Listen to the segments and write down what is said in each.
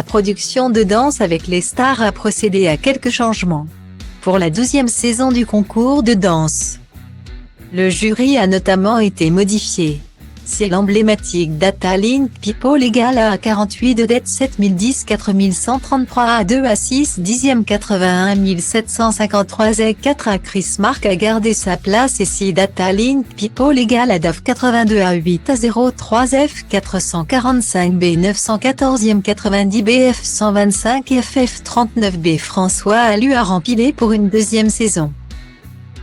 production de Danse avec les stars a procédé à quelques changements pour la 12e saison du concours de danse. Le jury a notamment été modifié. C'est l'emblématique Data Link People égale à 48 de dette 7010 4133 à 2 à 6 dixième 81 753 et 4 à Chris Mark a gardé sa place et si Data Link People égale à DAF 82 à 8 à 03 F 445 B 914e 90 BF 125 et FF 39 B François a lui a rempilé pour une deuxième saison.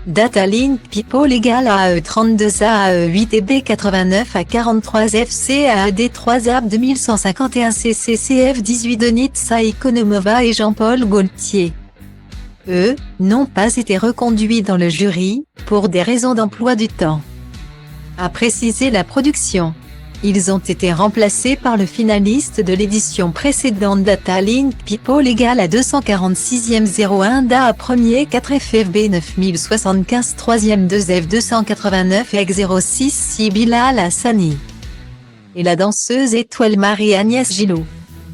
Data Link People égale à AE32 A AE8 et B89 à 43 FC à AD3 AB 2151 CCCF 18 de Nitsa Ikonomova et Jean-Paul Gaultier. Eux, n'ont pas été reconduits dans le jury, pour des raisons d'emploi du temps. A précisé la production. Ils ont été remplacés par le finaliste de l'édition précédente Data Link People égale à 246e 01 DA 1er 4 FFB 9075 3e 2F 289 ex 06 Sibila Hassani. Et la danseuse étoile Marie-Agnès Gillot.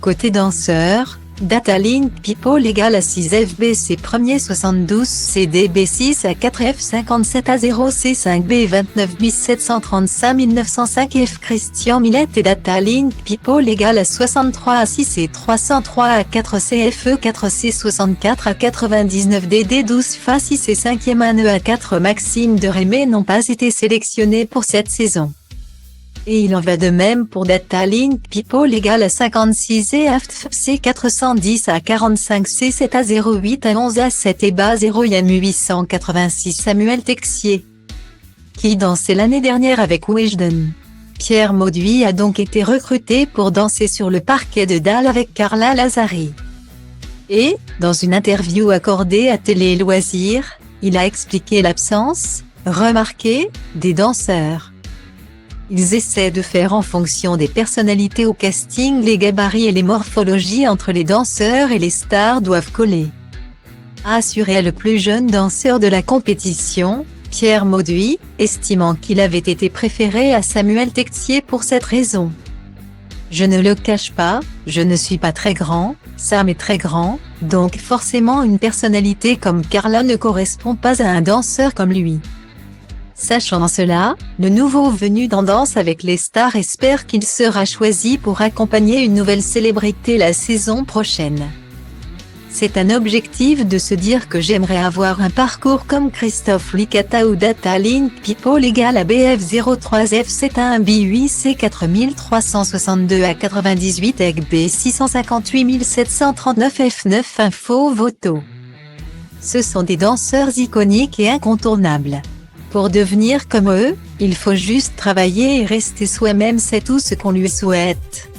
Côté danseur, Data Link People égale à 6 FBC 1er 72 CDB 6 à 4 F 57 à 0 C5 B 29 735 905 F Christian Millet et Data Link People égale à 63 à 6 et 303 à 4 CFE 4 C 64 à 99 DD 12 FA 6 et 5e ANE à 4 Maxime de Rémé n'ont pas été sélectionnés pour cette saison. Et il en va de même pour Data Link People égale à 56 et AFTFC 410 à 45 C7 à 08 à 11 à 7 et bas 0 YAMU 886 Samuel Texier, qui dansait l'année dernière avec Wisden. Pierre Mauduit a donc été recruté pour danser sur le parquet de Dalle avec Carla Lazari. Et, dans une interview accordée à Télé Loisirs, il a expliqué l'absence, remarquée, des danseurs. Ils essaient de faire en fonction des personnalités au casting, les gabarits et les morphologies entre les danseurs et les stars doivent coller. A assuré le plus jeune danseur de la compétition, Pierre Mauduit, estimant qu'il avait été préféré à Samuel Texier pour cette raison. Je ne le cache pas, je ne suis pas très grand, Sam est très grand, donc forcément une personnalité comme Carla ne correspond pas à un danseur comme lui. Sachant cela, le nouveau venu dans Danse avec les stars espère qu'il sera choisi pour accompagner une nouvelle célébrité la saison prochaine. C'est un objectif de se dire que j'aimerais avoir un parcours comme Christophe Licata ou Data Link People égale à BF03F71 B8C 4362 à 98 EG B 658 739 F9 Info Voto. Ce sont des danseurs iconiques et incontournables. Pour devenir comme eux, il faut juste travailler et rester soi-même, c'est tout ce qu'on lui souhaite.